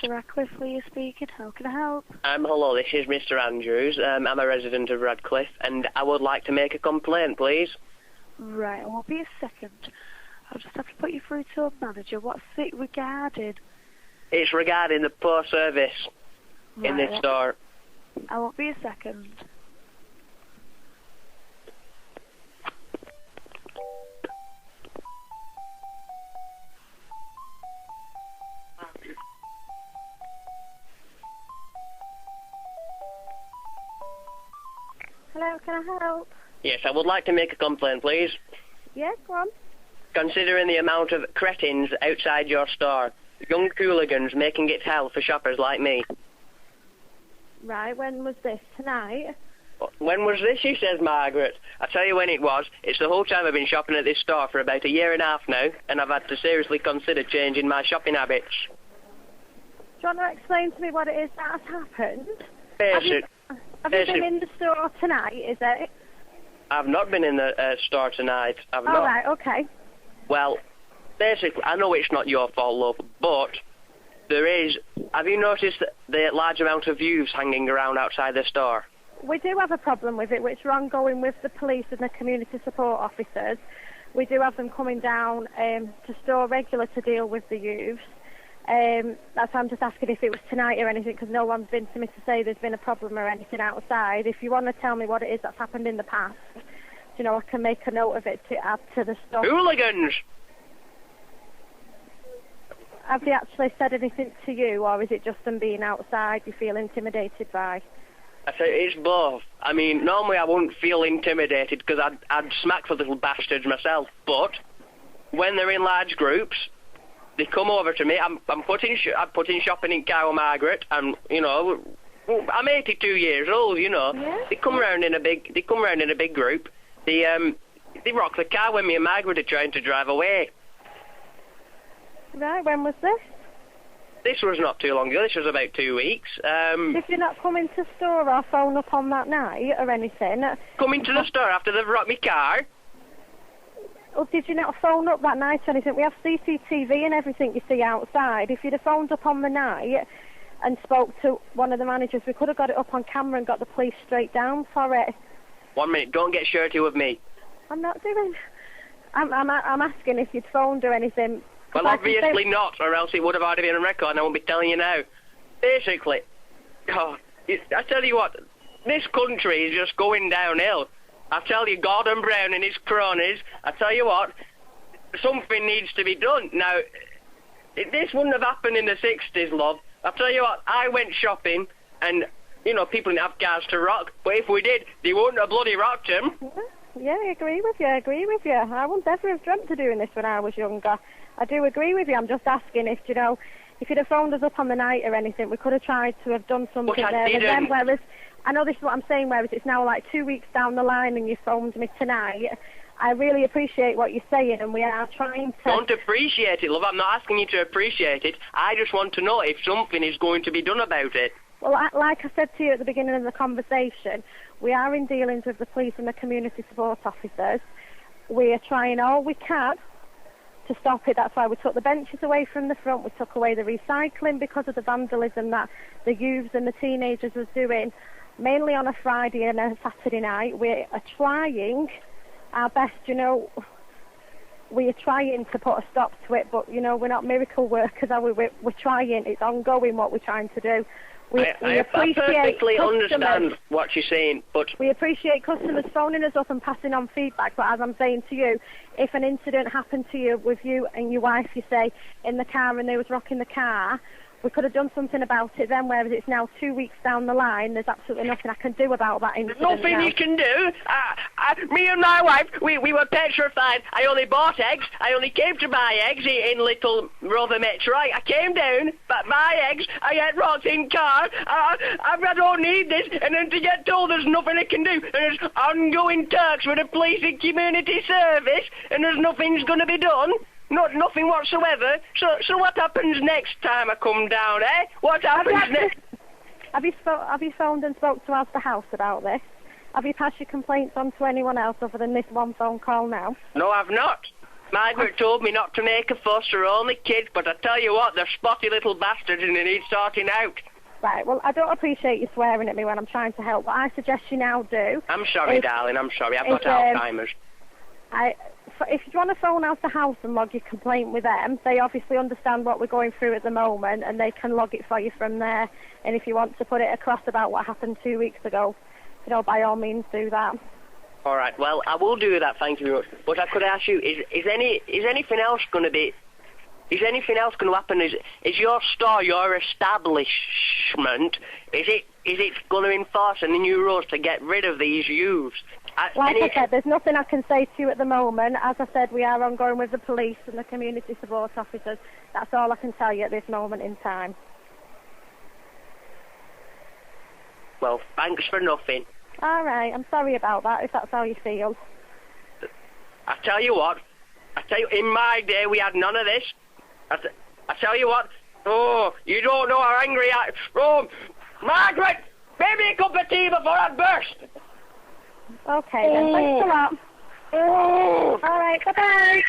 Radcliffe, Leah speaking. How can I help? Hello, this is Mr. Andrews. I'm a resident of Radcliffe, and I would like to make a complaint, please. Right, it won't be a second. I'll just have to put you through to a manager. What's it regarding? It's regarding the poor service in this store. I won't be a second. Hello, can I help? Yes, I would like to make a complaint, please. Yeah, go on. Considering the amount of cretins outside your store, young hooligans making it hell for shoppers like me. Right, when was this? Tonight? When was this, she says, Margaret? I tell you when it was. It's the whole time I've been shopping at this store for about a year and a half now, and I've had to seriously consider changing my shopping habits. Do you want to explain to me what it is that has happened? Have you been in the store tonight, is it? I've not been in the store tonight. I've not. All right, okay. Well, basically, I know it's not your fault, love, but there is... Have you noticed the large amount of youths hanging around outside the store? We do have a problem with it, which we're ongoing with the police and the community support officers. We do have them coming down to store regular to deal with the youths. That's why I'm just asking if it was tonight or anything, because no one's been to me to say there's been a problem or anything outside. If you want to tell me what it is that's happened in the past, you know, I can make a note of it to add to the stuff. Hooligans! Have they actually said anything to you, or is it just them being outside you feel intimidated by? I say it's both. I mean, normally I wouldn't feel intimidated because I'd smack the little bastards myself, but when they're in large groups, they come over to me. I'm putting shopping in Carol Margaret, and you know, I'm 82 years old. You know, yeah. They come round in a big group. They rock the car when me and Margaret are trying to drive away. Right, when was this? This was not too long ago. This was about 2 weeks. Did you not come into store or phone up on that night or anything? Come into the store after they've rocked me car? Or did you not phone up that night or anything? We have CCTV and everything you see outside. If you'd have phoned up on the night and spoke to one of the managers, we could have got it up on camera and got the police straight down for it. 1 minute, don't get shirty with me. I'm not doing... I'm asking if you'd phoned or anything. Well, obviously not, or else it would have already been on record, and I won't be telling you now. Basically, I tell you what, this country is just going downhill. I tell you, Gordon Brown and his cronies, I tell you what, something needs to be done. Now, this wouldn't have happened in the 60s, love. I tell you what, I went shopping, and, you know, people didn't have cars to rock, but if we did, they wouldn't have bloody rocked them. Yeah, I agree with you. I wouldn't ever have dreamt of doing this when I was younger. I do agree with you. I'm just asking if, you know, if you'd have phoned us up on the night or anything, we could have tried to have done something there. And then, whereas, I know this is what I'm saying, whereas it's now like 2 weeks down the line and you phoned me tonight, I really appreciate what you're saying, and we are trying to... Don't appreciate it, love. I'm not asking you to appreciate it. I just want to know if something is going to be done about it. Well, like I said to you at the beginning of the conversation, we are in dealings with the police and the community support officers. We are trying all we can to stop it. That's why we took the benches away from the front. We took away the recycling because of the vandalism that the youths and the teenagers was doing, mainly on a Friday and a Saturday night. We are trying our best, you know. We are trying to put a stop to it, but, you know, we're not miracle workers, are we? We're trying. It's ongoing what we're trying to do. I perfectly understand what you're saying, but... We appreciate customers phoning us up and passing on feedback, but as I'm saying to you, if an incident happened to you with you and your wife, you say, in the car and they was rocking the car, we could have done something about it then, whereas it's now 2 weeks down the line, there's absolutely nothing I can do about that incident. Nothing you can do? Me and my wife, we were petrified. I only bought eggs. I only came to buy eggs in Little Rover Metro. I came down, but my eggs, I get rocked in car. I don't need this. And then to get told there's nothing I can do. And there's ongoing talks with the police and community service, and there's nothing's going to be done. Nothing whatsoever. So what happens next time I come down, eh? What happens next? Have you phoned and spoke to the house about this? Have you passed your complaints on to anyone else other than this one phone call now? No, I've not. Margaret told me not to make a fuss, they're only kids, but I tell you what, they're spotty little bastards and they need sorting out. Right, well, I don't appreciate you swearing at me when I'm trying to help. What I suggest you now do... I'm sorry, darling, I'm sorry. I've got Alzheimer's. If you want to phone out the house and log your complaint with them, they obviously understand what we're going through at the moment, and they can log it for you from there. And if you want to put it across about what happened 2 weeks ago, by all means do that. All right, well, I will do that, thank you very much. But I could ask you, is anything else going to be... Is anything else going to happen? Is your store, your establishment, is it going to enforce any new rules to get rid of these youths? Like I said, there's nothing I can say to you at the moment. As I said, we are ongoing with the police and the community support officers. That's all I can tell you at this moment in time. Well, thanks for nothing. All right, I'm sorry about that, if that's how you feel. I tell you what, in my day we had none of this. I tell you what, oh, you don't know how angry I... Oh, Margaret, make me a cup of tea before I burst. Okay then, thanks a lot. All right, bye-bye.